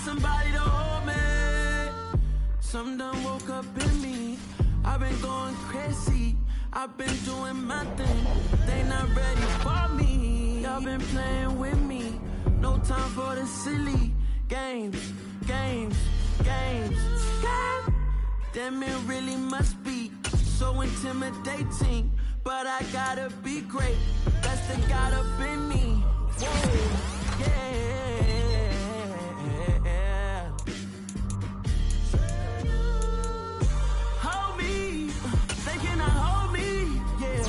somebody to hold me. Something done woke up in me. I've been going crazy. I've been doing my thing. They not ready for me. Y'all been playing with me. No time for the silly games. God damn, it really must be so intimidating. But I gotta be great. That's the God up in me. Whoa, yeah. Hold me. They cannot hold me. Yeah.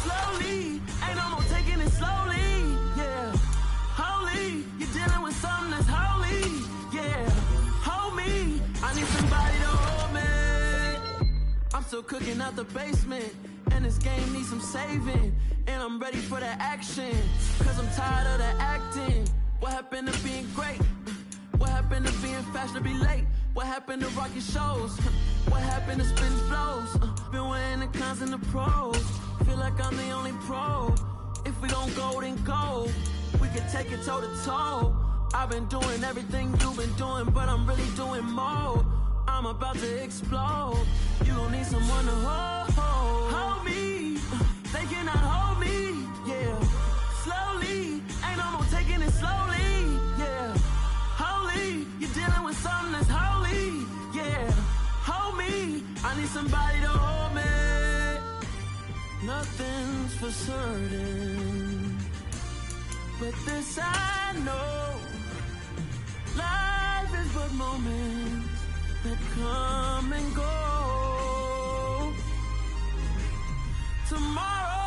Slowly. Ain't no more taking it slowly. Yeah. Holy. You're dealing with something that's holy. Yeah. Hold me. I need somebody to hold me. I'm still cooking out the basement. And this game needs some saving. And I'm ready for the action. Cause I'm tired of the acting. What happened to being great? What happened to being fashionably late? What happened to rocking shows? What happened to spitting flows? Been weighing the cons and the pros. Feel like I'm the only pro. If we gon' go, then go. We can take it toe to toe. I've been doing everything you've been doing, but I'm really doing more. I'm about to explode. You gon' need someone to hold me. They cannot hold me. Yeah. Slowly. Ain't no more taking it slowly. Yeah. Holy. You're dealing with something that's holy. Yeah. Hold me. I need somebody to hold me. Nothing's for certain, but this I know. Life is but moments that come and go. Tomorrow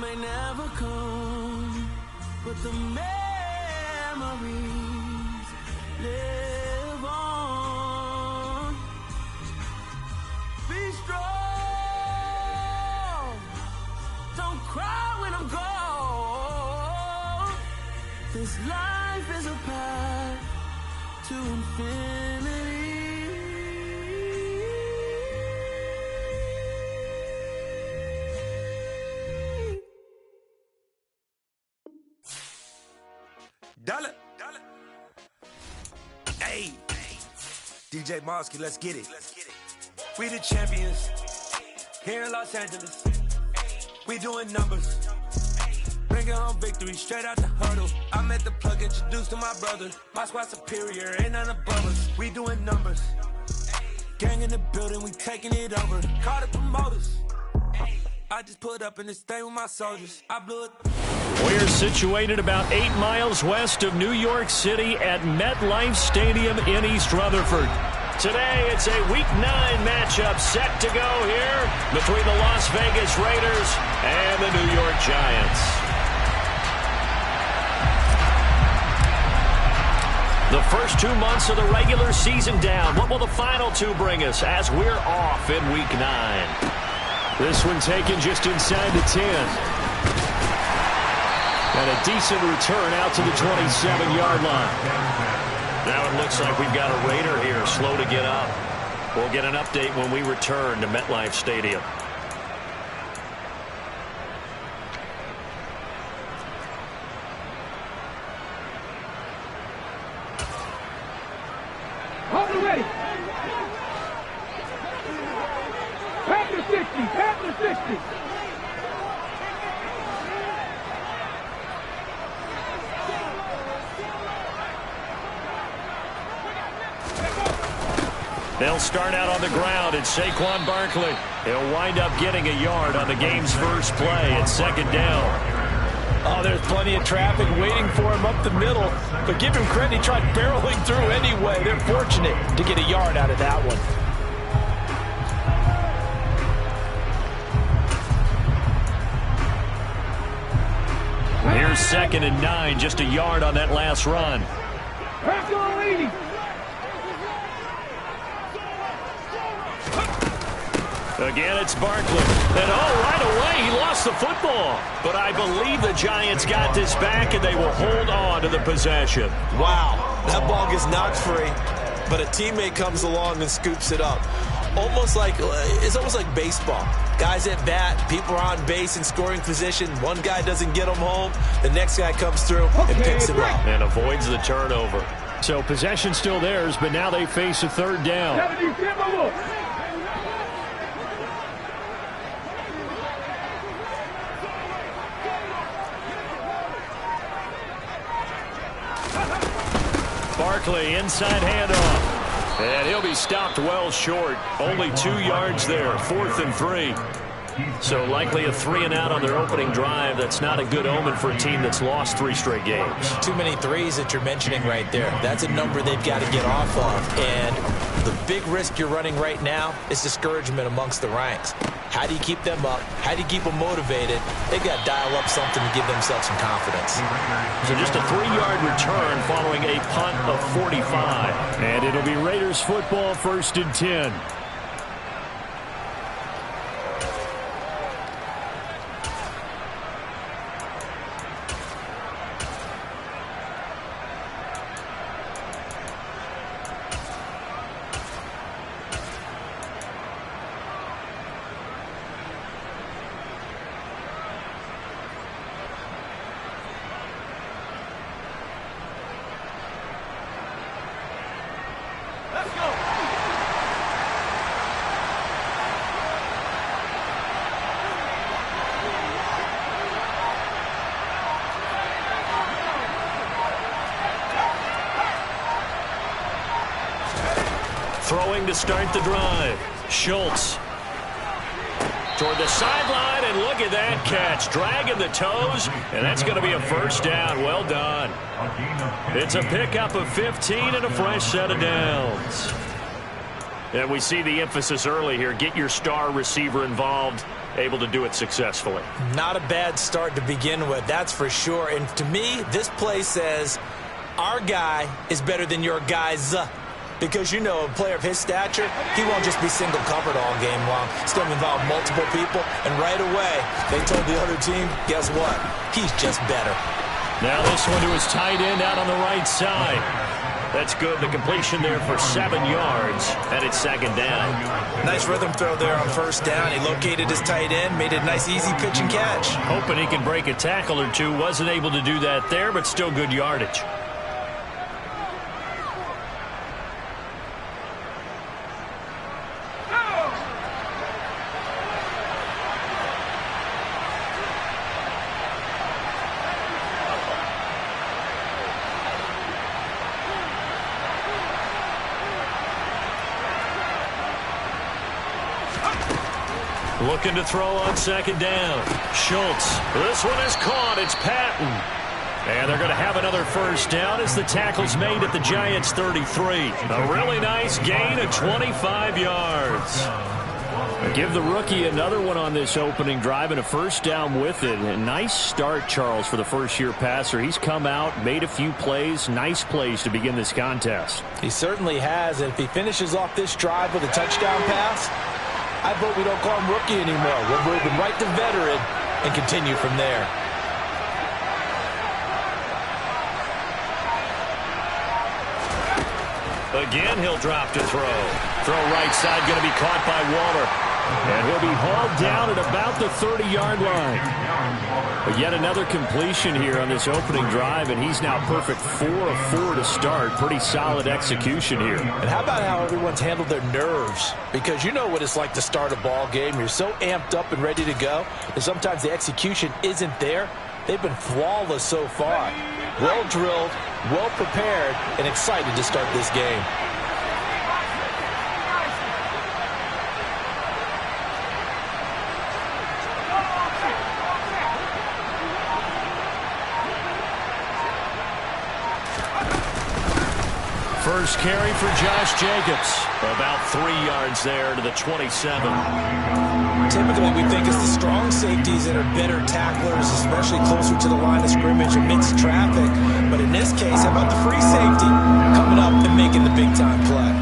may never come, but the memories live on. Be strong, don't cry when I'm gone. This life is a path to infinity. Dollar. Hey, DJ Mosky, let's get it. We the champions here in Los Angeles. We doing numbers. Bringing home victory straight out the hurdle. I met the plug, introduced to my brother. My squad superior, ain't none above us. We doing numbers. Gang in the building, we taking it over. Call the promoters. I just put up in this thing with my soldiers. I blew it. We're situated about 8 miles west of New York City at MetLife Stadium in East Rutherford. Today, it's a Week 9 matchup set to go here between the Las Vegas Raiders and the New York Giants. The first 2 months of the regular season down. What will the final 2 bring us as we're off in Week 9? This one taken just inside the 10. And a decent return out to the 27-yard line. Now it looks like we've got a Raider here, slow to get up. We'll get an update when we return to MetLife Stadium. Hold it ready. Panther 60, Panther 60. They'll start out on the ground, and Saquon Barkley, he'll wind up getting a yard on the game's first play. It's second down. Oh, there's plenty of traffic waiting for him up the middle. But give him credit, he tried barreling through anyway. They're fortunate to get a yard out of that one. Here's 2nd and 9, just a yard on that last run. Again, it's Barkley. And right away, he lost the football. But I believe the Giants got this back, and they will hold on to the possession. Wow, that ball gets knocked free, but a teammate comes along and scoops it up. It's almost like baseball. Guys at bat, people are on base in scoring position. One guy doesn't get them home. The next guy comes through and picks him up. And avoids the turnover. So possession still theirs, but now they face a third down. Barkley, inside handoff. And he'll be stopped well short. Only 2 yards there, 4th and 3. So likely a 3-and-out on their opening drive. That's not a good omen for a team that's lost 3 straight games. Too many threes that you're mentioning right there. That's a number they've got to get off of. And the big risk you're running right now is discouragement amongst the ranks. How do you keep them up? How do you keep them motivated? They've got to dial up something to give themselves some confidence. So just a 3-yard return following a punt of 45. And it'll be Raiders football, 1st and 10. Throwing to start the drive. Schultz toward the sideline, and look at that catch. Dragging the toes, and that's going to be a 1st down. Well done. It's a pickup of 15 and a fresh set of downs. And we see the emphasis early here. Get your star receiver involved. Able to do it successfully. Not a bad start to begin with, that's for sure. And to me, this play says our guy is better than your guys. Because, you know, a player of his stature, he won't just be single covered all game long. It's going to involve multiple people. And right away, they told the other team, guess what? He's just better. Now this one to his tight end out on the right side. That's good. The completion there for 7 yards. And it's 2nd down. Nice rhythm throw there on 1st down. He located his tight end, made it a nice, easy pitch and catch. Hoping he can break a tackle or two. Wasn't able to do that there, but still good yardage. Looking to throw on 2nd down. Schultz. This one is caught. It's Patton. And they're going to have another 1st down as the tackle's made at the Giants' 33. A really nice gain of 25 yards. Give the rookie another one on this opening drive and a 1st down with it. A nice start, Charles, for the first-year passer. He's come out, made a few plays, nice plays to begin this contest. He certainly has, and if he finishes off this drive with a touchdown pass, I vote we don't call him rookie anymore. We'll move him right to veteran and continue from there. Again, he'll drop to throw. Throw right side, going to be caught by Waller. And he'll be hauled down at about the 30-yard line. But yet another completion here on this opening drive, and he's now perfect 4 of 4 to start. Pretty solid execution here. And how about how everyone's handled their nerves? Because you know what it's like to start a ball game. You're so amped up and ready to go, and sometimes the execution isn't there. They've been flawless so far. Well drilled, well prepared, and excited to start this game. First carry for Josh Jacobs. About 3 yards there to the 27. Typically, we think it's the strong safeties that are better tacklers, especially closer to the line of scrimmage amidst traffic. But in this case, how about the free safety coming up and making the big-time play?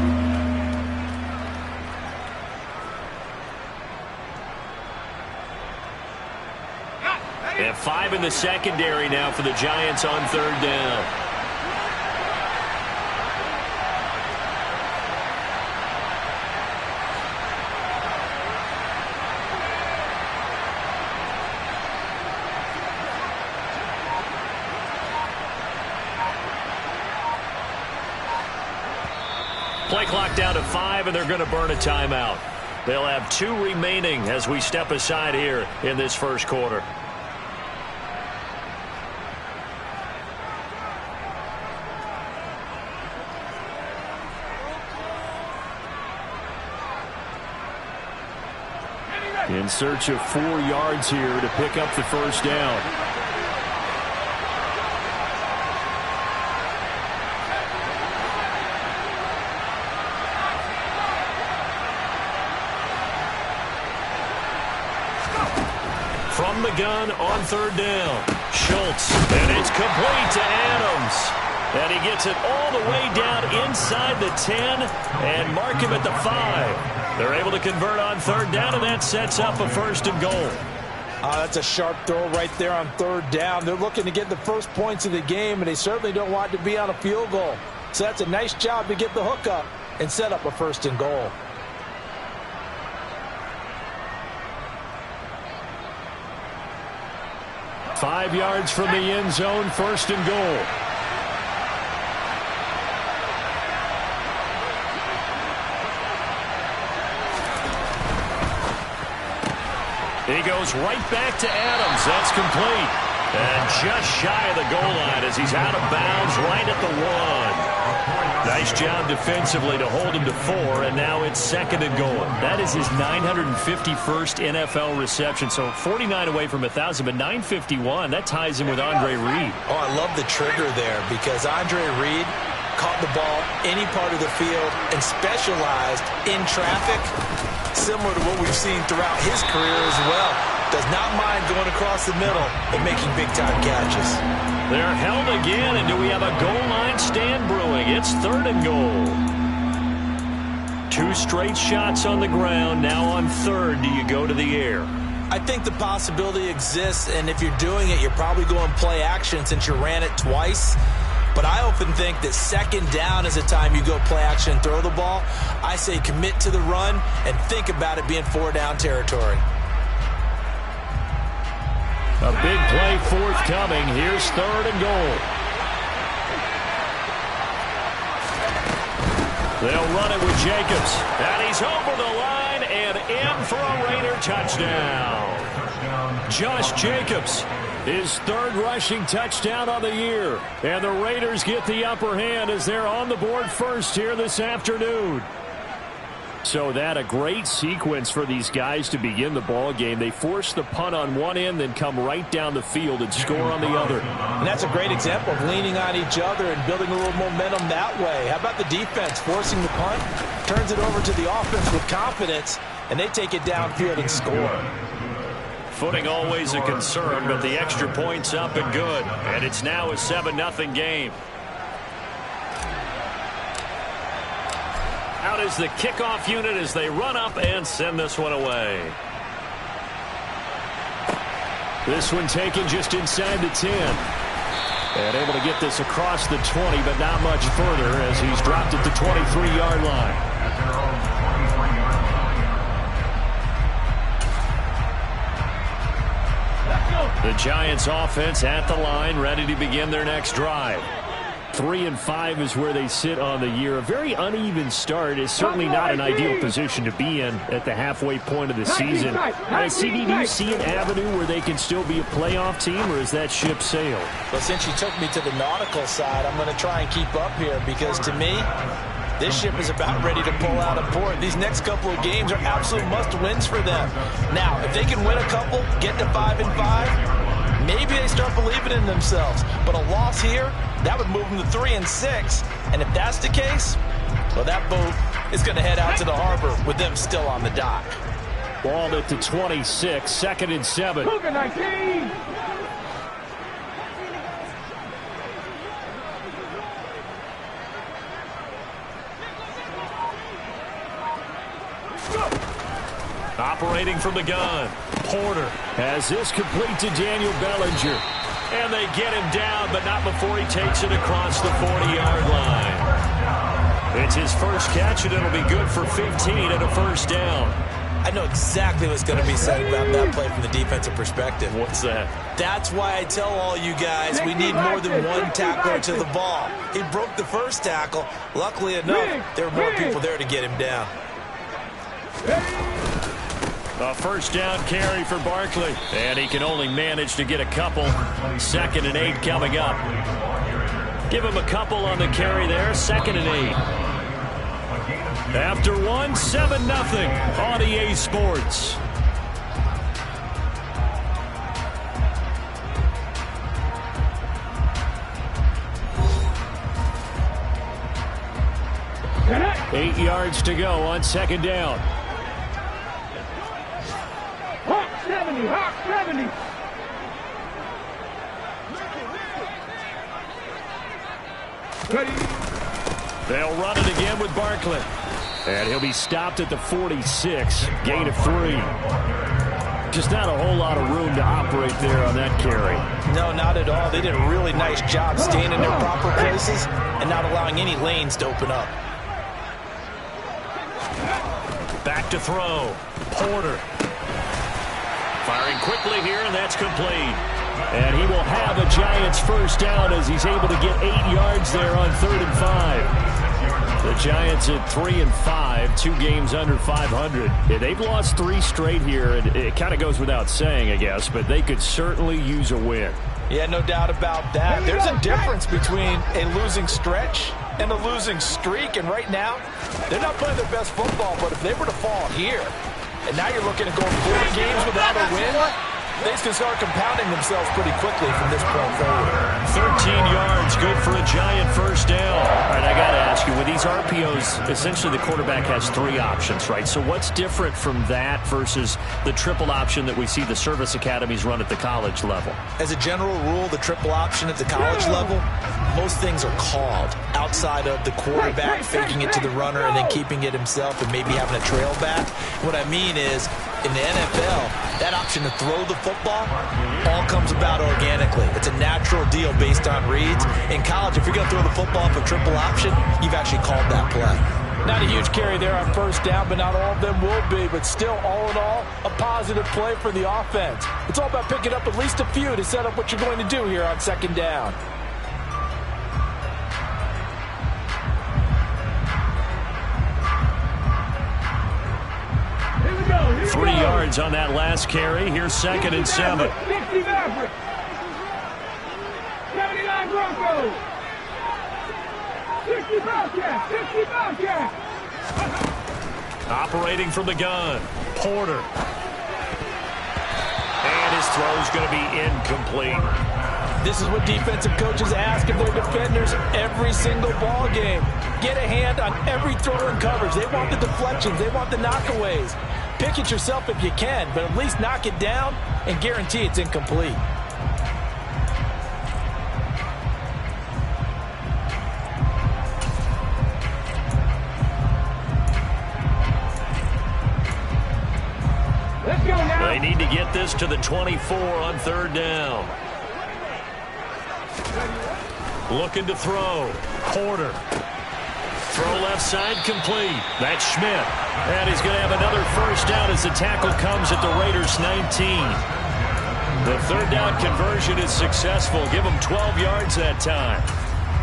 And 5 in the secondary now for the Giants on 3rd down. Play clock down to 5, and they're going to burn a timeout. They'll have 2 remaining as we step aside here in this first quarter. In search of 4 yards here to pick up the first down. From the gun on 3rd down. Schultz, and it's complete to Adams. And he gets it all the way down inside the 10 and mark him at the 5. They're able to convert on 3rd down, and that sets up a 1st and goal. That's a sharp throw right there on 3rd down. They're looking to get the first points of the game, and they certainly don't want to be on a field goal. So that's a nice job to get the hook up and set up a 1st and goal. Five yards from the end zone, 1st and goal. He goes right back to Adams. That's complete. And just shy of the goal line as he's out of bounds right at the 1. Nice job defensively to hold him to 4, and now it's 2nd and goal. That is his 951st NFL reception, so 49 away from 1,000, but 951. That ties him with Andre Reed. Oh, I love the trigger there because Andre Reed caught the ball any part of the field and specialized in traffic, similar to what we've seen throughout his career as well. Does not mind going across the middle and making big-time catches. They're held again, and do we have a goal line stand brewing? It's 3rd and goal. 2 straight shots on the ground. Now on 3rd, do you go to the air? I think the possibility exists, and if you're doing it, you're probably going play action since you ran it twice. But I often think that 2nd down is the time you go play action and throw the ball. I say commit to the run and think about it being 4-down territory. A big play forthcoming. Here's 3rd and goal. They'll run it with Jacobs. And he's over the line and in for a Raider touchdown. Josh Jacobs, his 3rd rushing touchdown on the year. And the Raiders get the upper hand as they're on the board first here this afternoon. So that a great sequence for these guys to begin the ball game. They force the punt on one end, then come right down the field and score on the other. And that's a great example of leaning on each other and building a little momentum that way. How about the defense forcing the punt, turns it over to the offense with confidence, and they take it downfield and score. Footing always a concern, but the extra point's up and good. And it's now a 7-0 game. Out is the kickoff unit as they run up and send this one away. This one taken just inside the 10. And able to get this across the 20, but not much further as he's dropped at the 23-yard line. The Giants offense at the line, ready to begin their next drive. 3-5 is where they sit on the year. A very uneven start is certainly not an ideal position to be in at the halfway point of the season. CD, do you see an avenue where they can still be a playoff team, or is that ship sailed? Well, since you took me to the nautical side, I'm going to try and keep up here because to me, this ship is about ready to pull out of port. These next couple of games are absolute must-wins for them. Now, if they can win a couple, get to 5-5, maybe they start believing in themselves. But a loss here, that would move them to 3-6. And if that's the case, well, that boat is going to head out to the harbor with them still on the dock. Ball at the 26, 2nd and 7. Cougar 19. Operating from the gun, Porter has this complete to Daniel Bellinger. And they get him down, but not before he takes it across the 40-yard line. It's his first catch, and it'll be good for 15 and a 1st down. I know exactly what's going to be said about that play from the defensive perspective. What's that? That's why I tell all you guys we need more than one tackler to the ball. He broke the first tackle. Luckily enough, there were more people there to get him down. A first down carry for Barkley. And he can only manage to get a couple. 2nd and 8 coming up. Give him a couple on the carry there. 2nd and 8. After 1, 7-0 on EA Sports. Eight yards to go on 2nd down. Hawk 70, Hawk 70. They'll run it again with Barkley. And he'll be stopped at the 46. Gain of 3. Just not a whole lot of room to operate there on that carry. No, not at all. They did a really nice job staying in their proper places and not allowing any lanes to open up. Back to throw. Porter. Firing quickly here, and that's complete. And he will have a Giants first down as he's able to get 8 yards there on 3rd and 5. The Giants at 3 and 5, 2 games under 500. Yeah, they've lost 3 straight here, and it kind of goes without saying, I guess, but they could certainly use a win. Yeah, no doubt about that. There's a difference between a losing stretch and a losing streak, and right now, they're not playing their best football, but if they were to fall here, and now you're looking at going 4 games without a win, things can start compounding themselves pretty quickly from this point forward. 13 yards, good for a Giant first down. All right, I got to ask you, with these RPOs, essentially the quarterback has 3 options, right? So what's different from that versus the triple option that we see the service academies run at the college level? As a general rule, the triple option at the college level, most things are called outside of the quarterback faking it to the runner and then keeping it himself and maybe having a trail back. What I mean is, in the NFL, that option to throw the football all comes about organically. It's a natural deal based on reads. In college, if you're going to throw the football for triple option, you've actually called that play. Not a huge carry there on first down, but not all of them will be. But still, all in all, a positive play for the offense. It's all about picking up at least a few to set up what you're going to do here on 2nd down. 3 yards on that last carry. Here's 2nd and 7. 60 Maverick. 79 Broncos. 60 Bobcats. 60 Bobcats. Operating from the gun. Porter. And his throw's going to be incomplete. This is what defensive coaches ask of their defenders every single ball game. Get a hand on every throw in coverage. They want the deflections. They want the knockaways. Pick it yourself if you can, but at least knock it down and guarantee it's incomplete. Let's go now. They need to get this to the 24 on 3rd down. Looking to throw. Porter. Throw left side complete. That's Schmidt. And he's going to have another first down as the tackle comes at the Raiders' 19. The 3rd down conversion is successful. Give him 12 yards that time.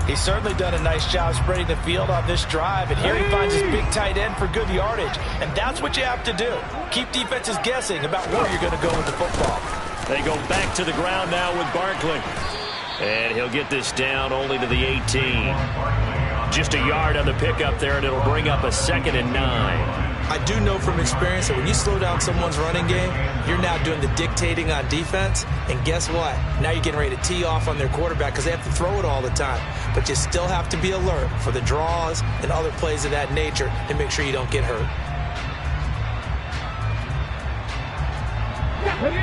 He's certainly done a nice job spreading the field on this drive, and here he finds his big tight end for good yardage. And that's what you have to do. Keep defenses guessing about where you're going to go with the football. They go back to the ground now with Barkley. And he'll get this down only to the 18. Just a yard on the pickup there, and it'll bring up a 2nd and 9. I do know from experience that when you slow down someone's running game, you're now doing the dictating on defense. And guess what? Now you're getting ready to tee off on their quarterback because they have to throw it all the time. But you still have to be alert for the draws and other plays of that nature to make sure you don't get hurt.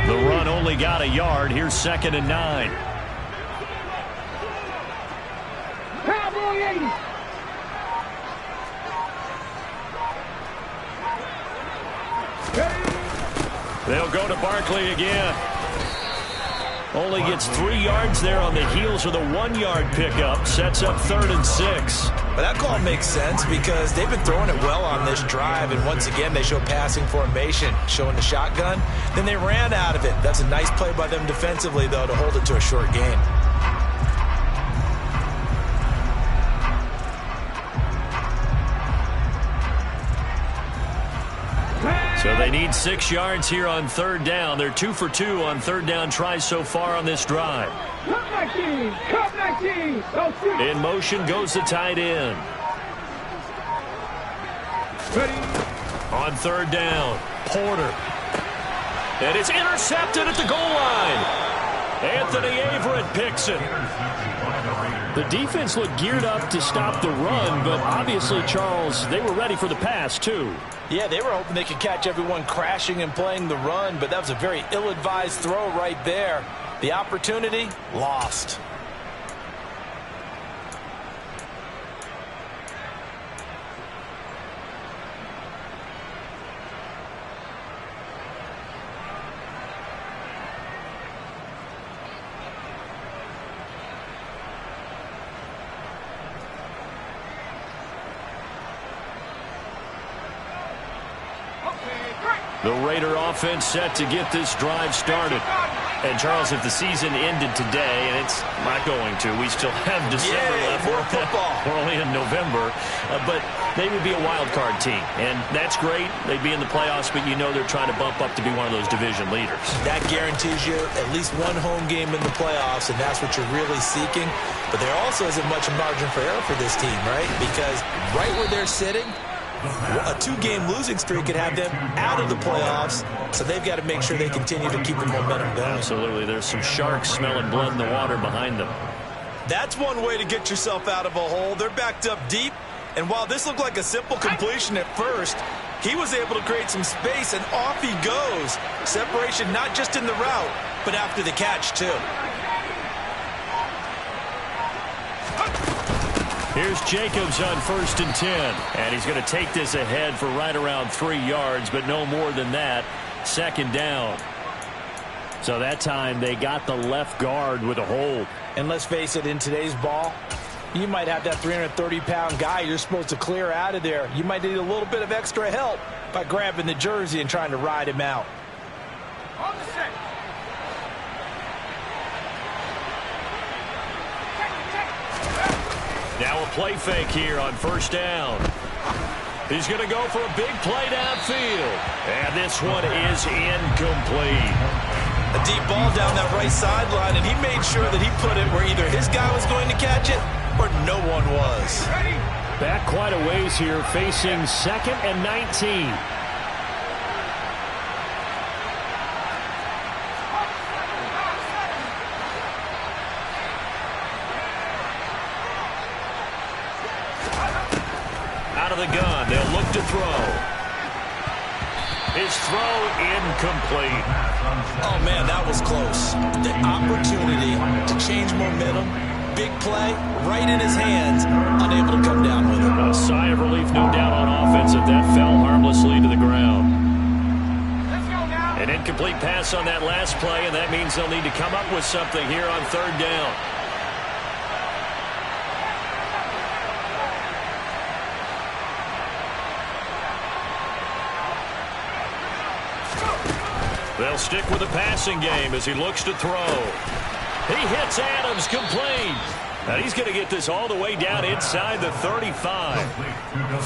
The run only got a yard. Here's 2nd and 9. Cowboy 80. They'll go to Barkley again. Only gets 3 yards there on the heels of the 1-yard pickup. Sets up 3rd and 6. But that call makes sense because they've been throwing it well on this drive. And once again, they show passing formation, showing the shotgun. Then they ran out of it. That's a nice play by them defensively, though, to hold it to a short gain. So they need 6 yards here on 3rd down. They're 2 for 2 on 3rd down tries so far on this drive. Cut 19! Cut 19! Don't shoot! In motion goes the tight end. Ready? On 3rd down, Porter. And it's intercepted at the goal line. Anthony Averett picks it. The defense looked geared up to stop the run, but obviously, Charles, they were ready for the pass, too. Yeah, they were hoping they could catch everyone crashing and playing the run, but that was a very ill-advised throw right there. The opportunity, lost. The Raider offense set to get this drive started. And, Charles, if the season ended today, and it's not going to, we still have December left. More football. We're only in November. But they would be a wild card team. And that's great. They'd be in the playoffs, but you know they're trying to bump up to be one of those division leaders. That guarantees you at least one home game in the playoffs, and that's what you're really seeking. But there also isn't much margin for error for this team, right? Because right where they're sitting, a 2-game losing streak could have them out of the playoffs, so they've got to make sure they continue to keep the momentum going. Absolutely. There's some sharks smelling blood in the water behind them. That's one way to get yourself out of a hole. They're backed up deep, and while this looked like a simple completion at first, he was able to create some space, and off he goes. Separation not just in the route, but after the catch, too. Here's Jacobs on 1st and 10. And he's going to take this ahead for right around 3 yards, but no more than that. 2nd down. So that time they got the left guard with a hold. And let's face it, in today's ball, you might have that 330-pound guy you're supposed to clear out of there. You might need a little bit of extra help by grabbing the jersey and trying to ride him out. On the set. Now a play fake here on 1st down. He's going to go for a big play downfield. And this one is incomplete. A deep ball down that right sideline, and he made sure that he put it where either his guy was going to catch it or no one was. Back quite a ways here, facing 2nd and 19. Out of the gun, they'll look to throw. His throw incomplete. Oh, man, that was close. The opportunity to change momentum, big play, right in his hands, unable to come down with it. A sigh of relief, no doubt, on offense, if that fell harmlessly to the ground. An incomplete pass on that last play, and that means they'll need to come up with something here on 3rd down. They'll stick with the passing game as he looks to throw. He hits Adams, complete. And he's going to get this all the way down inside the 35.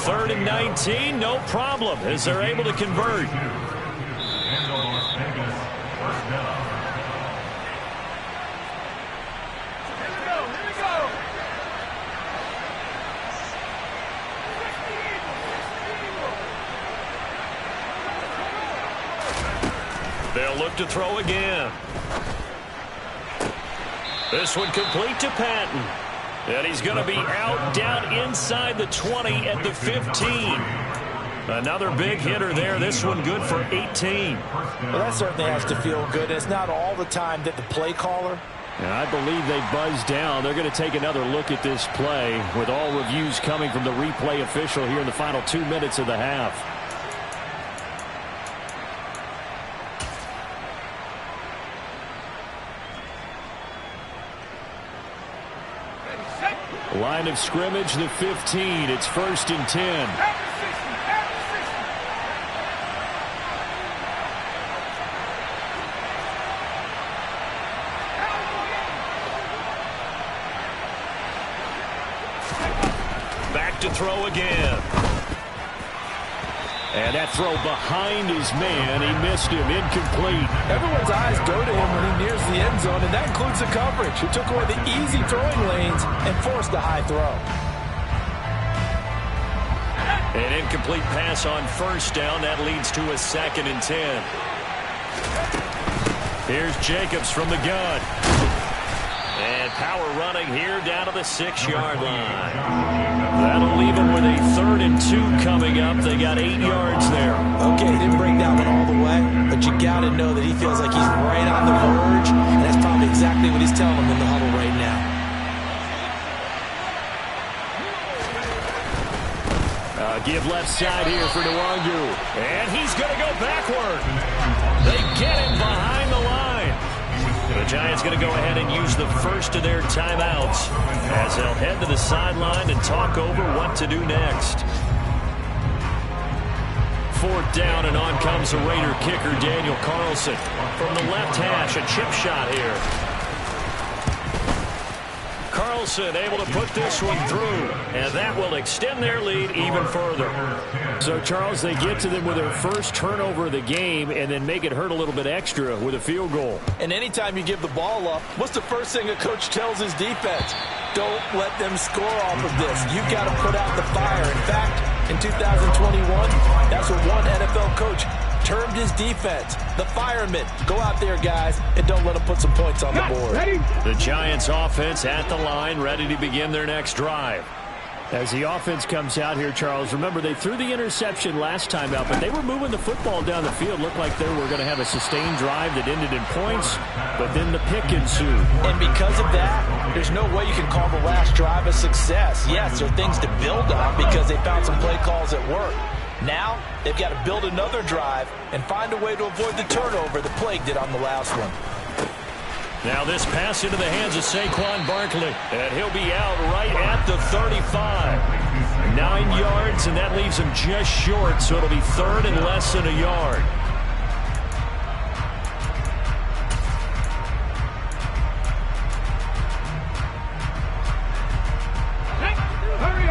3rd and 19, no problem, as they're able to convert. They'll look to throw again. This one complete to Patton. And he's going to be out down inside the 20 at the 15. Another big hitter there. This one good for 18. Well, that certainly has to feel good. It's not all the time that the play caller. And I believe they buzzed down. They're going to take another look at this play with all reviews coming from the replay official here in the final 2 minutes of the half. Line of scrimmage, the 15. It's 1st and 10. Back to throw again. And that throw behind his man. He missed him. Incomplete. Everyone's eyes go to him when he nears the end zone, and that includes the coverage. He took away the easy throwing lanes and forced a high throw. An incomplete pass on 1st down. That leads to a 2nd and 10. Here's Jacobs from the gun. And power running here down to the 6-yard line. That'll leave them with a 3rd and 2 coming up. They got 8 yards there. Okay, he didn't break that one all the way, but you got to know that he feels like he's right on the verge, and that's probably exactly what he's telling him in the huddle right now. Give left side here for Nwangu. And he's going to go backward. They get him behind the line. The Giants going to go ahead and use the first of their timeouts as they'll head to the sideline and talk over what to do next. 4th down, and on comes the Raider kicker, Daniel Carlson. From the left hash, a chip shot here. Carlson able to put this one through, and that will extend their lead even further. So, Charles, they get to them with their first turnover of the game and then make it hurt a little bit extra with a field goal. And anytime you give the ball up, what's the first thing a coach tells his defense? Don't let them score off of this. You've got to put out the fire. In fact, in 2021, that's what one NFL coach termed his defense, the firemen. Go out there, guys, and don't let them put some points on the board. The Giants offense at the line, ready to begin their next drive. As the offense comes out here, Charles, remember they threw the interception last time out, but they were moving the football down the field. Looked like they were going to have a sustained drive that ended in points, but then the pick ensued. And because of that, there's no way you can call the last drive a success. Yes, there are things to build on because they found some play calls that work. Now, they've got to build another drive and find a way to avoid the turnover that plagued it on the last one. Now this pass into the hands of Saquon Barkley, and he'll be out right at the 35. 9 yards, and that leaves him just short, so it'll be 3rd and less than a yard. Hurry!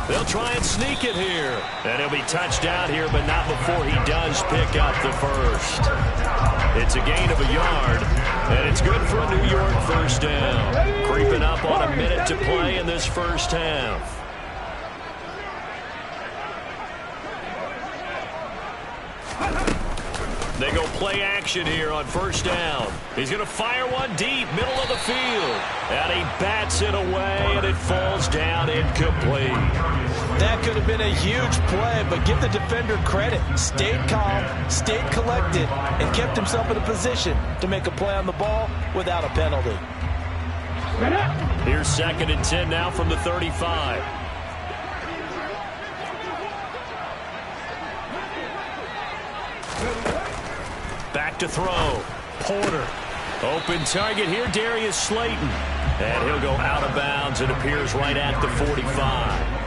They'll try and sneak it here. And he'll be touched out here, but not before he does pick up the first. It's a gain of a yard, and it's good for a New York 1st down. Creeping up on a minute to play in this first half. They go play action here on 1st down. He's going to fire one deep, middle of the field. And he bats it away, and it falls down incomplete. That could have been a huge play, but give the defender credit. Stayed calm, stayed collected, and kept himself in a position to make a play on the ball without a penalty. Here's 2nd and 10 now from the 35. Back to throw. Porter. Open target here, Darius Slayton. And he'll go out of bounds. It appears right at the 45.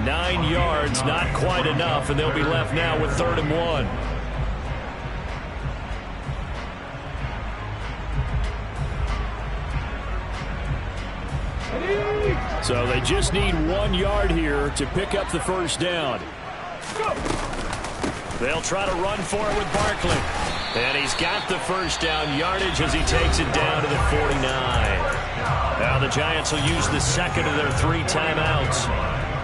9 yards, not quite enough, and they'll be left now with 3rd and 1. So they just need 1 yard here to pick up the 1st down. They'll try to run for it with Barkley. And he's got the 1st down yardage as he takes it down to the 49. Now the Giants will use the 2nd of their 3 timeouts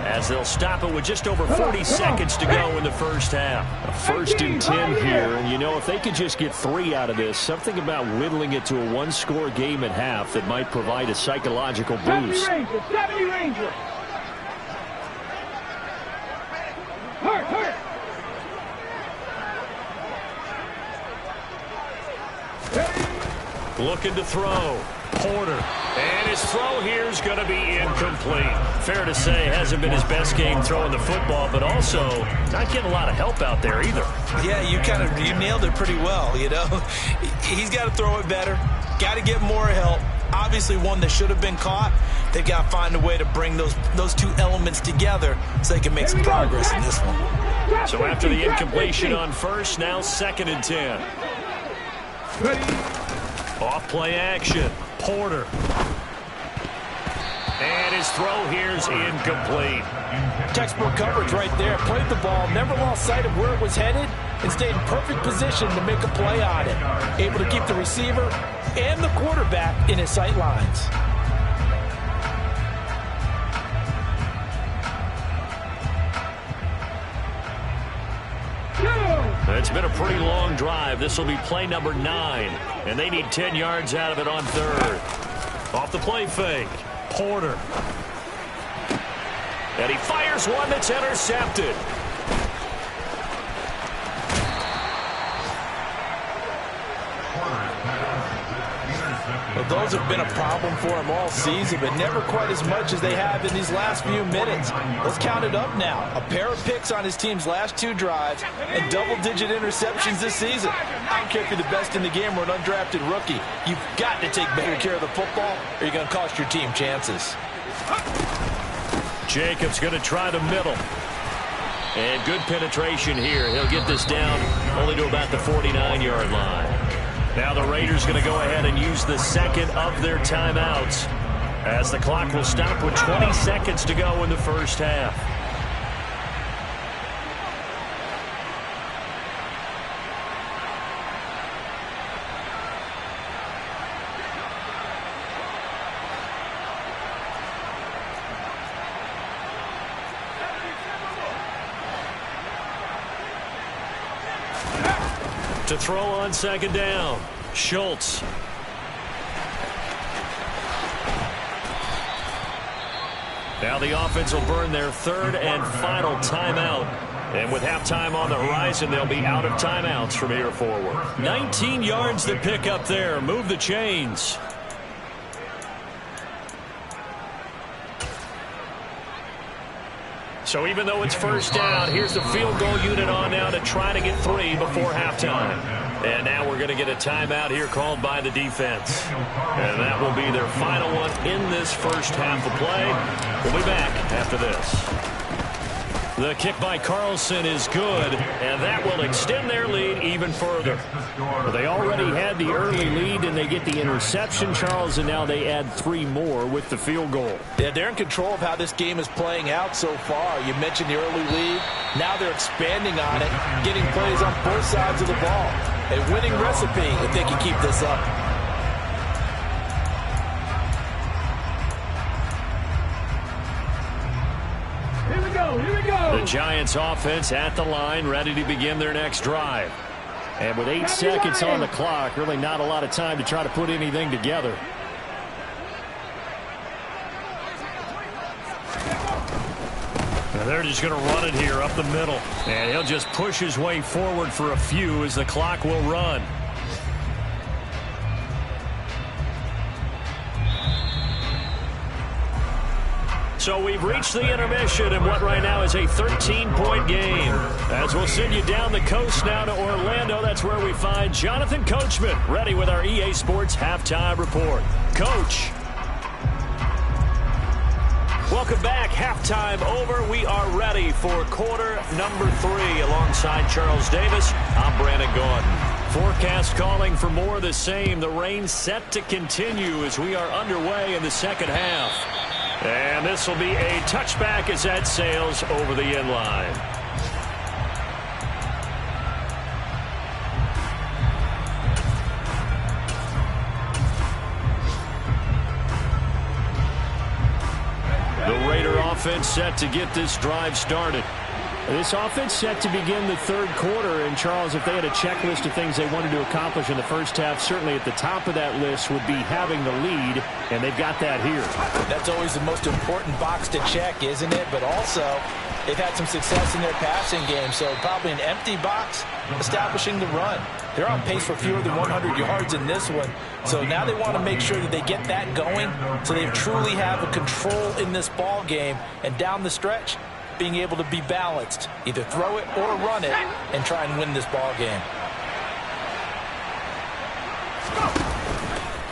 as they'll stop it with just over 40 seconds to go in the first half. 1st and 10 here, and you know, if they could just get 3 out of this, something about whittling it to a 1-score game at half that might provide a psychological boost. 70 Ranger. Hurt. Looking to throw. Porter. And his throw here is going to be incomplete. Fair to say, hasn't been his best game throwing the football, but also not getting a lot of help out there either. Yeah, you nailed it pretty well, you know. He's got to throw it better. Got to get more help. Obviously one that should have been caught. They've got to find a way to bring those two elements together so they can make some progress in this one. So after the incompletion on first, now 2nd and 10. Off play action. Porter. And his throw here's incomplete. Textbook coverage right there. Played the ball, never lost sight of where it was headed, and stayed in perfect position to make a play on it. Able to keep the receiver and the quarterback in his sight lines. It's been a pretty long drive. This will be play number 9, and they need 10 yards out of it on 3rd. Off the play fake. Porter. And he fires one that's intercepted. Well, those have been a problem for him all season, but never quite as much as they have in these last few minutes. Let's count it up now. A pair of picks on his team's last 2 drives and double-digit interceptions this season. I don't care if you're the best in the game or an undrafted rookie. You've got to take better care of the football or you're going to cost your team chances. Jacobs going to try the middle. And good penetration here. He'll get this down only to about the 49-yard line. Now the Raiders going to go ahead and use the 2nd of their timeouts as the clock will stop with 20 seconds to go in the first half. To throw on 2nd down, Schultz. Now the offense will burn their 3rd and final timeout. And with halftime on the horizon, they'll be out of timeouts from here forward. 19 yards to pick up there. Move the chains. So even though it's first down, here's the field goal unit on now to try to get 3 before halftime. And now we're going to get a timeout here called by the defense. And that will be their final one in this first half of play. We'll be back after this. The kick by Carlson is good, and that will extend their lead even further. Well, they already had the early lead, and they get the interception, Charles, and now they add 3 more with the field goal. Yeah, they're in control of how this game is playing out so far. You mentioned the early lead. Now they're expanding on it, getting plays on both sides of the ball. A winning recipe if they can keep this up. The Giants offense at the line, ready to begin their next drive. And with 8 seconds on the clock, really not a lot of time to try to put anything together. And they're just going to run it here up the middle. And he'll just push his way forward for a few as the clock will run. So we've reached the intermission in what right now is a 13-point game. As we'll send you down the coast now to Orlando, that's where we find Jonathan Coachman ready with our EA Sports Halftime Report. Coach. Welcome back. Halftime over. We are ready for quarter number 3 alongside Charles Davis. I'm Brandon Gaudin. Forecast calling for more of the same. The rain set to continue as we are underway in the second half. And this will be a touchback as that sails over the end line. The Raider offense set to get this drive started. This offense set to begin the 3rd quarter, and Charles, if they had a checklist of things they wanted to accomplish in the first half, certainly at the top of that list would be having the lead, and they've got that here. That's always the most important box to check, isn't it? But also, they've had some success in their passing game, so probably an empty box establishing the run. They're on pace for fewer than 100 yards in this one, so now they want to make sure that they get that going so they truly have a control in this ball game, and down the stretch, being able to be balanced, either throw it or run it, and try and win this ball game.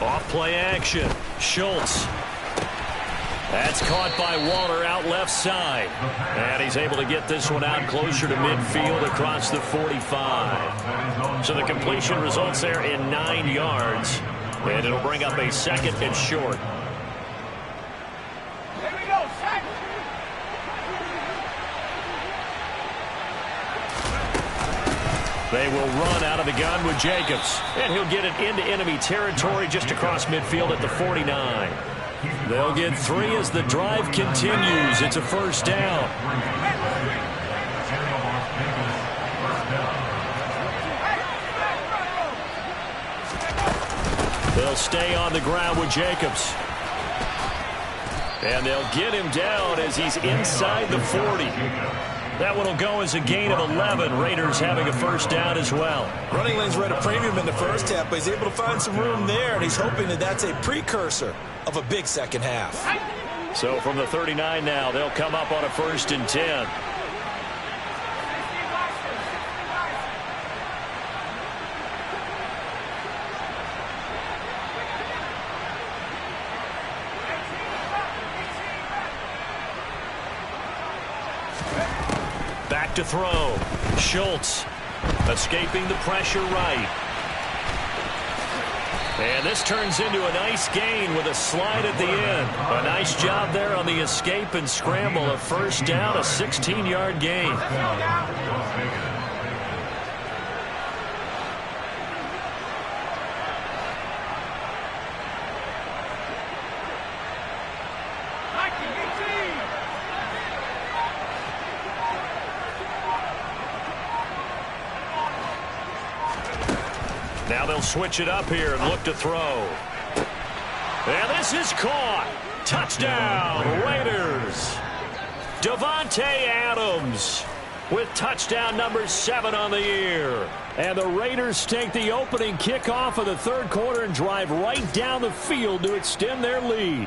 Off play action. Schultz. That's caught by Waller out left side. And he's able to get this one out closer to midfield across the 45. So the completion results there in 9 yards. And it'll bring up a 2nd and short. They will run out of the gun with Jacobs. And he'll get it into enemy territory just across midfield at the 49. They'll get 3 as the drive continues. It's a first down. They'll stay on the ground with Jacobs. And they'll get him down as he's inside the 40. That one will go as a gain of 11. Raiders having a first down as well. Running lanes were at a premium in the first half, but he's able to find some room there, and he's hoping that that's a precursor of a big second half. So from the 39 now, they'll come up on a 1st and 10. Back to throw. Schultz escaping the pressure right. And this turns into a nice gain with a slide at the end. A nice job there on the escape and scramble. A first down, a 16-yard gain. Now they'll switch it up here and look to throw. And this is caught. Touchdown, Raiders. Davante Adams with touchdown number 7 on the year. And the Raiders take the opening kickoff of the 3rd quarter and drive right down the field to extend their lead.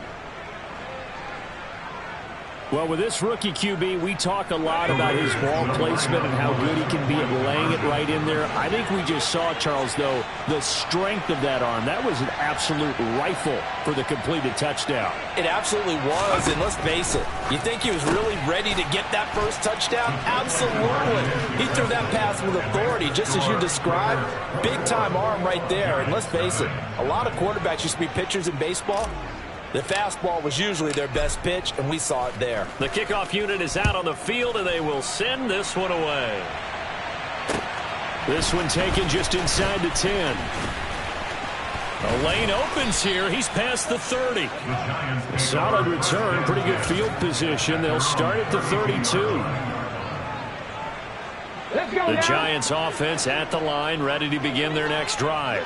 Well, with this rookie QB, we talk a lot about his ball placement and how good he can be at laying it right in there. I think we just saw, Charles, though, the strength of that arm. That was an absolute rifle for the completed touchdown. It absolutely was, and let's face it, you think he was really ready to get that first touchdown? Absolutely. He threw that pass with authority, just as you described. Big-time arm right there, and let's face it, a lot of quarterbacks used to be pitchers in baseball. The fastball was usually their best pitch, and we saw it there. The kickoff unit is out on the field, and they will send this one away. This one taken just inside the 10. The lane opens here. He's past the 30. Solid return, pretty good field position. They'll start at the 32. The Giants offense at the line, ready to begin their next drive.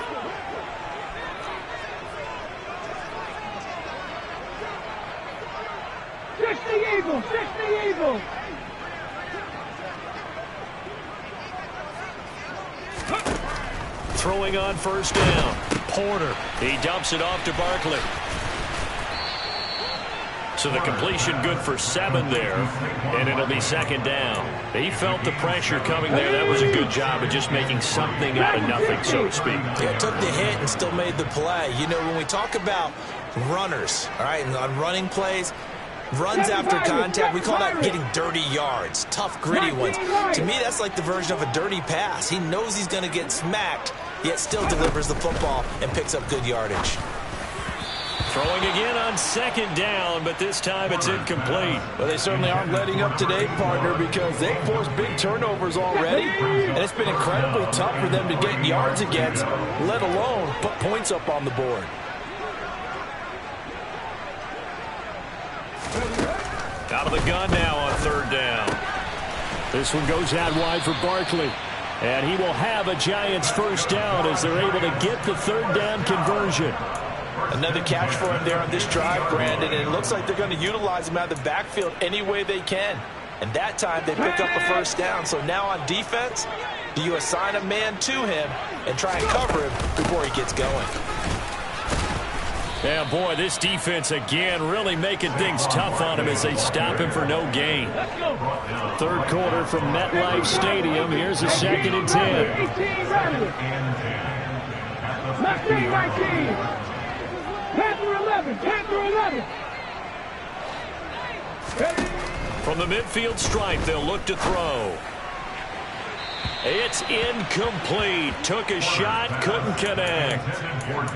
Throwing on first down. Porter. He dumps it off to Barkley. So the completion good for 7 there, and it'll be 2nd down. He felt the pressure coming there. That was a good job of just making something out of nothing, so to speak. Yeah, took the hit and still made the play. You know, when we talk about runners, all right, and on running plays, runs after contact, we call that getting dirty yards, tough, gritty ones. To me, that's like the version of a dirty pass. He knows he's going to get smacked, yet still delivers the football and picks up good yardage. Throwing again on 2nd down, but this time it's incomplete. Well, they certainly aren't letting up today, partner, because they've forced big turnovers already, and it's been incredibly tough for them to get yards against, let alone put points up on the board. Out of the gun now on 3rd down. This one goes out wide for Barkley. And he will have a Giants first down as they're able to get the 3rd down conversion. Another catch for him there on this drive, Brandon, and it looks like they're going to utilize him out of the backfield any way they can. And that time they pick up a first down. So now on defense, do you assign a man to him and try and cover him before he gets going? Yeah, boy, this defense again really making things tough on him as they stop him for no gain. 3rd quarter from MetLife Stadium. Here's a 2nd and 10. 11. 10 through 11. From the midfield stripe, they'll look to throw. It's incomplete. Took a shot, couldn't connect.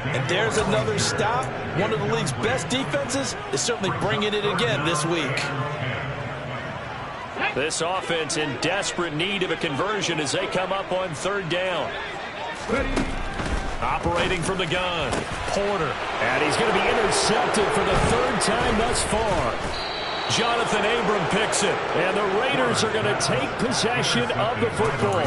And there's another stop. One of the league's best defenses is certainly bringing it again this week. This offense in desperate need of a conversion as they come up on third down. Operating from the gun, Porter. And he's going to be intercepted for the third time thus far. Jonathan Abram picks it, and the Raiders are going to take possession of the football.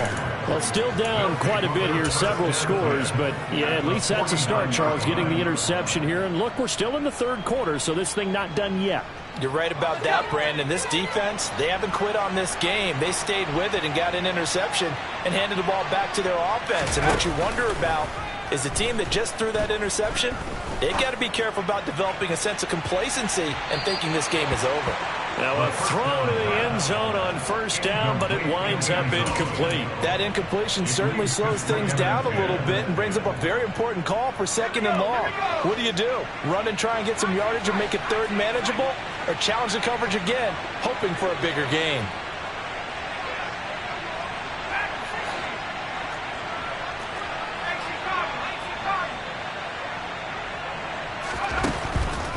Well, still down quite a bit here, several scores, but yeah, at least that's a start, Charles, getting the interception here. And look, we're still in the third quarter, so this thing not done yet. You're right about that, Brandon. This defense, they haven't quit on this game. They stayed with it and got an interception and handed the ball back to their offense. And what you wonder about is the team that just threw that interception, they've got to be careful about developing a sense of complacency and thinking this game is over. Now a throw to the end zone on first down, but it winds up incomplete. That incompletion certainly slows things down a little bit and brings up a very important call for second and long. What do? Run and try and get some yardage or make it third manageable? Or challenge the coverage again, hoping for a bigger gain?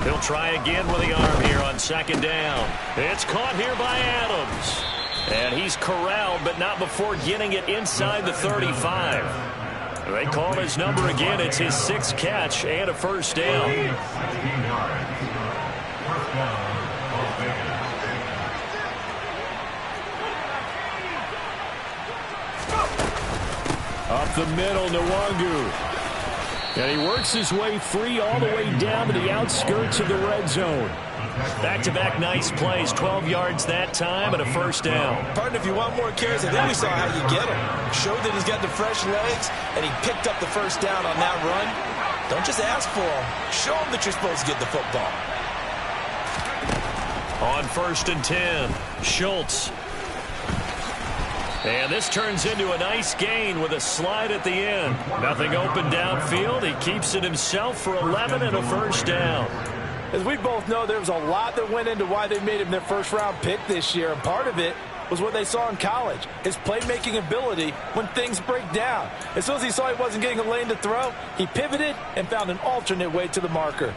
He'll try again with the arm here on second down. It's caught here by Adams. And he's corralled, but not before getting it inside the 35. They call his number again. It's his sixth catch and a first down. Up the middle, Nwangu. And he works his way free all the way down to the outskirts of the red zone. Back-to-back nice plays, 12 yards that time and a first down. Partner, if you want more carries, I think we saw how you get him. Showed that he's got the fresh legs, and he picked up the first down on that run. Don't just ask for him. Show him that you're supposed to get the football. On first and 10, Schultz. And this turns into a nice gain with a slide at the end. Nothing open downfield. He keeps it himself for 11 and a first down. As we both know, there was a lot that went into why they made him their first-round pick this year, and part of it was what they saw in college, his playmaking ability when things break down. As soon as he saw he wasn't getting a lane to throw, he pivoted and found an alternate way to the marker.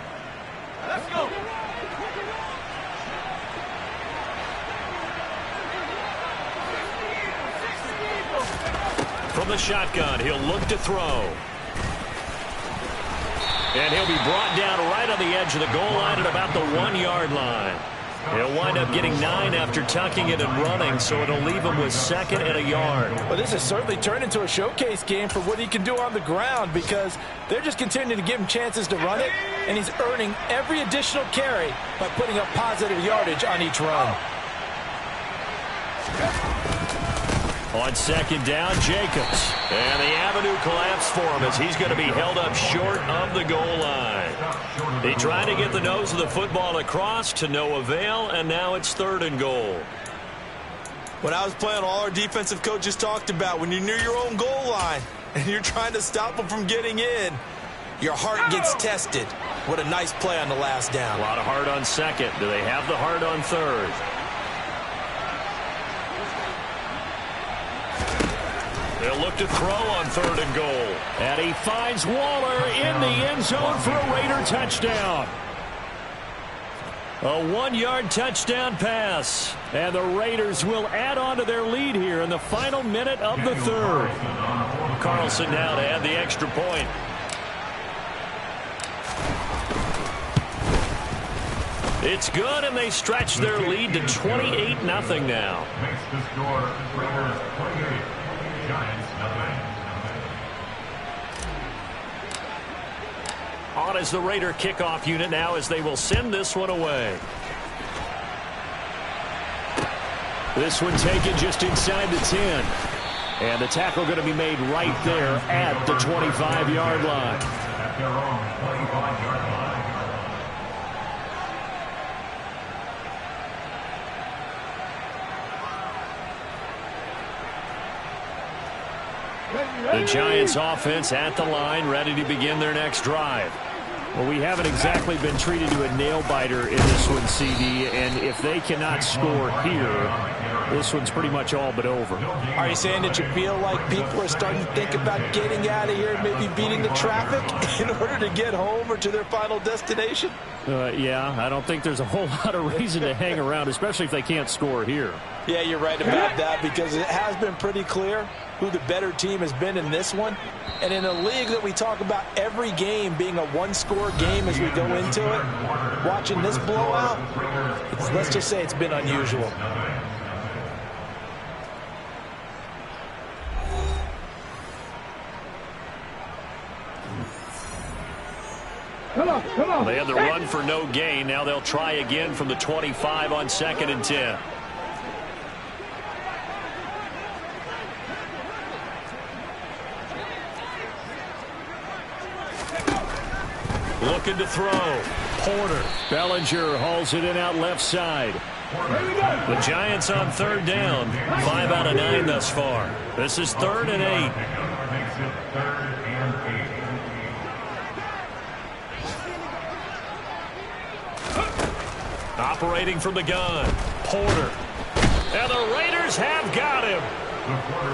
Let's go. From the shotgun, he'll look to throw. And he'll be brought down right on the edge of the goal line at about the 1 yard line. He'll wind up getting 9 after tucking it and running, so it'll leave him with second and a yard. Well, this has certainly turned into a showcase game for what he can do on the ground because they're just continuing to give him chances to run it, and he's earning every additional carry by putting up positive yardage on each run. On second down, Jacobs. And the avenue collapsed for him as he's going to be held up short of the goal line. He tried to get the nose of the football across to no avail, and now it's third and goal. When I was playing, all our defensive coaches talked about when you're near your own goal line and you're trying to stop them from getting in, your heart gets tested. What a nice play on the last down. A lot of heart on second. Do they have the heart on third? They'll look to throw on third and goal. And he finds Waller in the end zone for a Raider touchdown. A 1 yard touchdown pass. And the Raiders will add on to their lead here in the final minute of the third. Carlson now to add the extra point. It's good, and they stretch their lead to 28-0 now. Makes the score Raiders 28, Giants nothing. On as the Raider kickoff unit now as they will send this one away. This one taken just inside the 10. And the tackle going to be made right there at the 25-yard line. At their own 25-yard line. The Giants offense at the line, ready to begin their next drive. Well, we haven't exactly been treated to a nail-biter in this one, CD, and if they cannot score here, this one's pretty much all but over. Are you saying that you feel like people are starting to think about getting out of here and maybe beating the traffic in order to get home or to their final destination? Yeah, I don't think there's a whole lot of reason to hang around, especially if they can't score here. Yeah, you're right about that, because it has been pretty clear who the better team has been in this one. And in a league that we talk about every game being a one-score game as we go into it, watching this blowout, let's just say it's been unusual. Come on. They had the run for no gain. Now they'll try again from the 25 on 2nd and 10. Looking to throw. Porter. Bellinger hauls it in out left side. The Giants on 3rd down. 5 out of 9 thus far. This is 3rd and 8. Operating from the gun. Porter. And the Raiders have got him.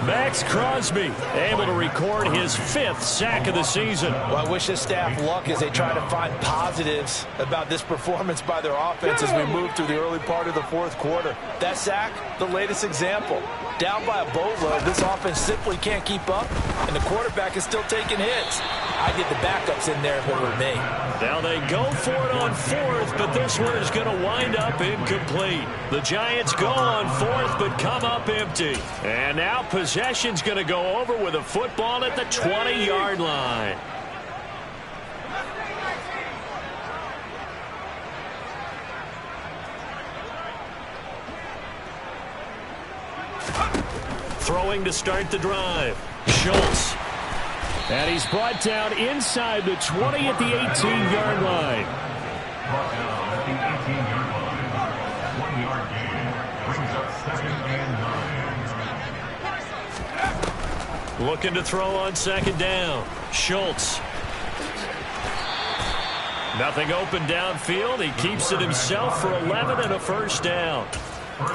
Max Crosby able to record his 5th sack of the season. Well, I wish this staff luck as they try to find positives about this performance by their offense as we move through the early part of the 4th quarter. That sack, the latest example. Down by a boatload, this offense simply can't keep up, and the quarterback is still taking hits. I'd get the backups in there if it were me. Now they go for it on 4th, but this one is going to wind up incomplete. The Giants go on 4th, but come up empty. And now possession's going to go over with a football at the 20-yard line. Throwing to start the drive. Schultz. And he's brought down inside the 20 at the 18-yard line. Brought down at the 18-yard line. 1-yard gain. Brings up 2nd and 9. Looking to throw on 2nd down. Schultz. Nothing open downfield. He keeps it himself for 11 and a 1st down.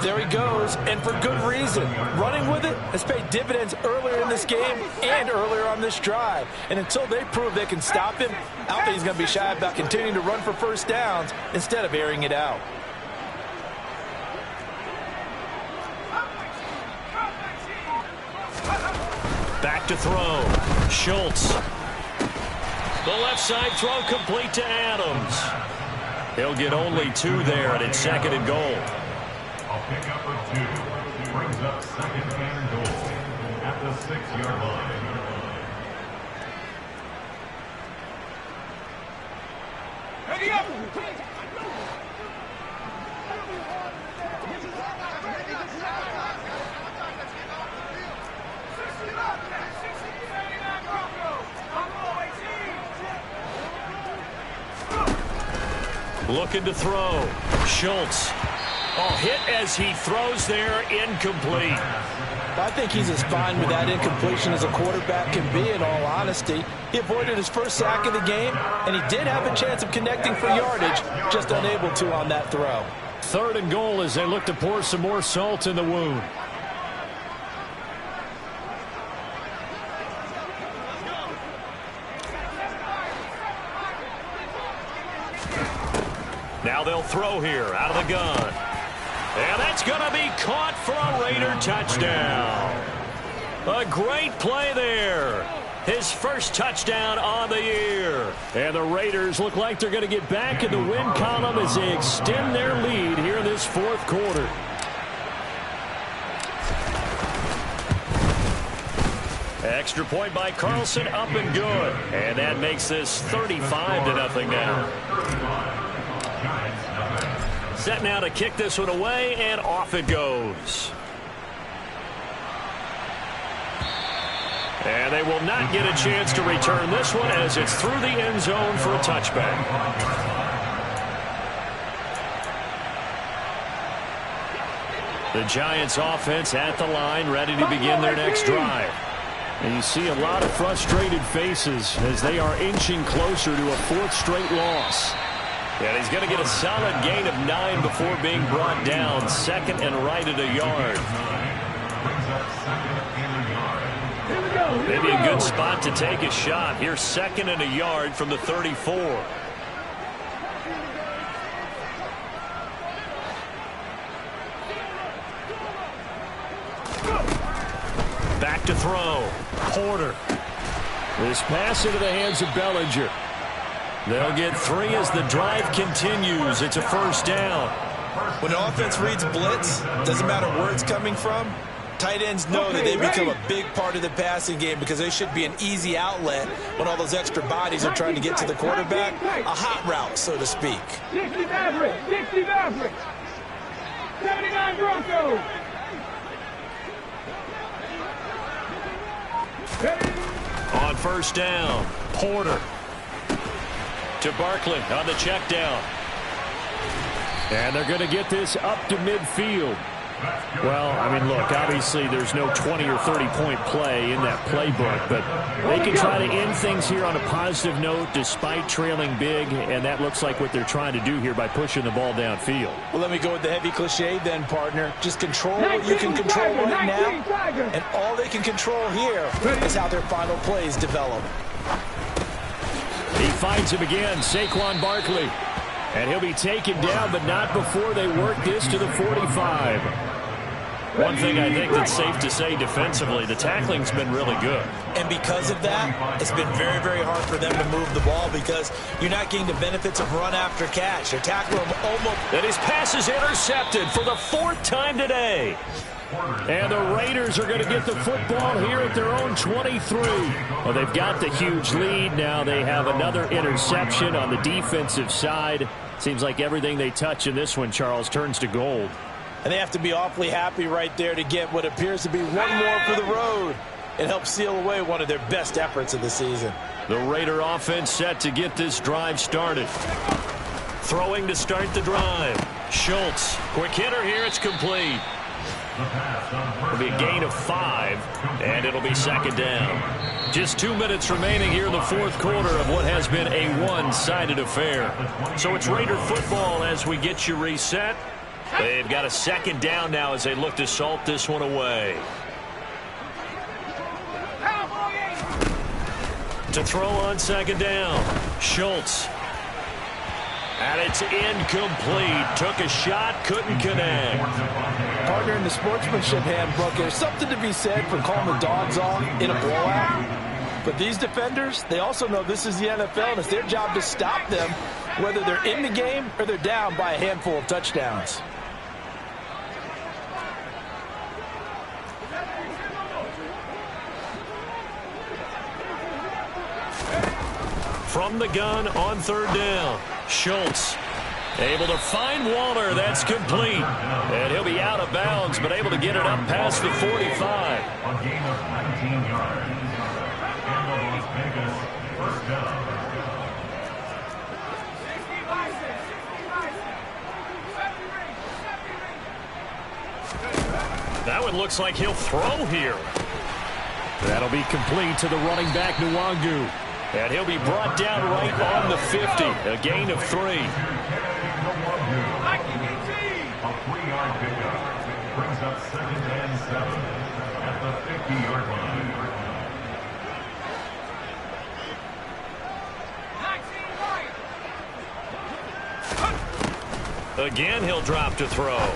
There he goes, and for good reason. Running with it has paid dividends earlier in this game and earlier on this drive. And until they prove they can stop him, I don't think he's going to be shy about continuing to run for 1st downs instead of airing it out. Back to throw. Schultz. The left side throw complete to Adams. He'll get only 2 there, and it's 2nd and goal. A pickup of 2. Brings up 2nd and goal at the 6-yard line. Ready up! Looking to throw. Schultz. Oh, hit as he throws there, incomplete. I think he's as fine with that incompletion as a quarterback can be, in all honesty. He avoided his 1st sack of the game, and he did have a chance of connecting for yardage, just unable to on that throw. 3rd and goal as they look to pour some more salt in the wound. Now they'll throw here out of the gun. And that's going to be caught for a Raider touchdown. A great play there. His 1st touchdown on the year. And the Raiders look like they're going to get back in the win column as they extend their lead here in this 4th quarter. Extra point by Carlson, up and good. And that makes this 35-0 now. Set now to kick this one away, and off it goes. And they will not get a chance to return this one as it's through the end zone for a touchback. The Giants offense at the line, ready to begin their next drive. And you see a lot of frustrated faces as they are inching closer to a 4th straight loss. And he's going to get a solid gain of 9 before being brought down. 2nd and right at a yard. Maybe a good spot to take a shot. Here's 2nd and a yard from the 34. Back to throw. Porter. This pass into the hands of Bellinger. They'll get 3 as the drive continues. It's a 1st down. When the offense reads blitz, doesn't matter where it's coming from, tight ends know that they become a big part of the passing game because they should be an easy outlet when all those extra bodies are trying to get to the quarterback. A hot route, so to speak. 60 Maverick, 60 Maverick, 79 Broncos. On 1st down, Porter to Barkley on the check down. And they're going to get this up to midfield. Well, I mean, look, obviously there's no 20 or 30-point play in that playbook, but they can try to end things here on a positive note despite trailing big, and that looks like what they're trying to do here by pushing the ball downfield. Well, let me go with the heavy cliche then, partner. Just control what you can control right now, and all they can control here is how their final plays develop. He finds him again, Saquon Barkley. And he'll be taken down, but not before they work this to the 45. One thing I think that's safe to say defensively, the tackling's been really good. And because of that, it's been very, very hard for them to move the ball because you're not getting the benefits of run after catch. They're tackling them almost. And his pass is intercepted for the 4th time today. And the Raiders are going to get the football here at their own 23. Well, they've got the huge lead. Now they have another interception on the defensive side. Seems like everything they touch in this one, Charles, turns to gold. And they have to be awfully happy right there to get what appears to be one more for the road. It helps seal away one of their best efforts of the season. The Raider offense set to get this drive started. Throwing to start the drive. Schultz. Quick hitter here. It's complete. It'll be a gain of 5, and it'll be 2nd down. Just 2 minutes remaining here in the 4th quarter of what has been a one-sided affair. So it's Raider football as we get you reset. They've got a 2nd down now as they look to salt this one away. To throw on 2nd down, Schultz. And it's incomplete. Took a shot, couldn't connect. Partner, in the sportsmanship handbook, there's something to be said for calling the dogs off in a blowout. But these defenders, they also know this is the NFL, and it's their job to stop them, whether they're in the game or they're down by a handful of touchdowns. From the gun on 3rd down, Schultz able to find Waller. That's complete. And he'll be out of bounds, but able to get it up past the 45. A gain of 19 yards. And the Las Vegas 1st down. That one looks like he'll throw here. That'll be complete to the running back, Nwangu. And he'll be brought down right on the 50. A gain of 3. A 3-yard pickup brings up 2nd and 7 at the 50-yard line. Again, he'll drop to throw.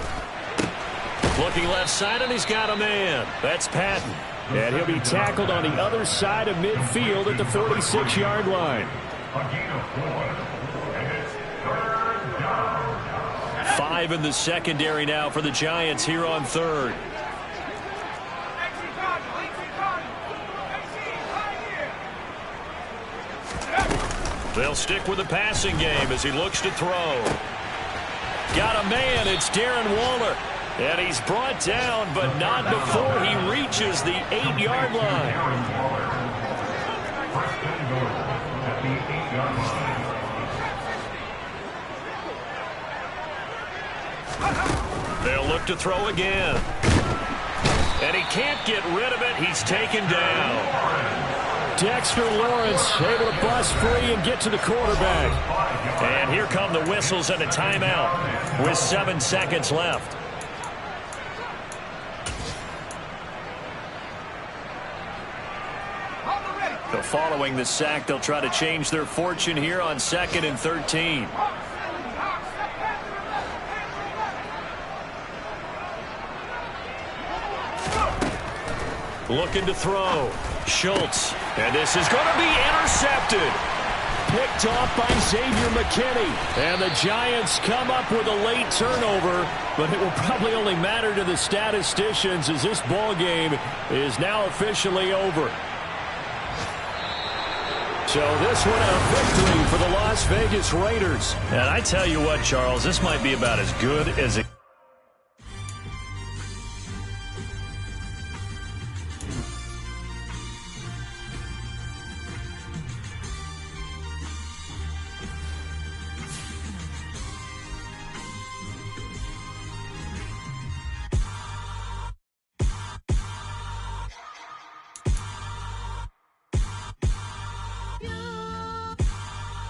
Looking left side, and he's got a man. That's Patton. And he'll be tackled on the other side of midfield at the 46-yard line. A gain of 4. And it's 3rd down. 5 in the secondary now for the Giants here on 3rd. They'll stick with the passing game as he looks to throw. Got a man. It's Darren Waller. And he's brought down, but not before he reaches the 8-yard line. First and goal at the 8-yard line. They'll look to throw again. And he can't get rid of it. He's taken down. Dexter Lawrence able to bust free and get to the quarterback. And here come the whistles and a timeout with 7 seconds left. So following the sack, they'll try to change their fortune here on 2nd and 13. Looking to throw. Schultz. And this is going to be intercepted. Picked off by Xavier McKinney. And the Giants come up with a late turnover, but it will probably only matter to the statisticians as this ball game is now officially over. So this one a victory for the Las Vegas Raiders. And I tell you what, Charles, this might be about as good as it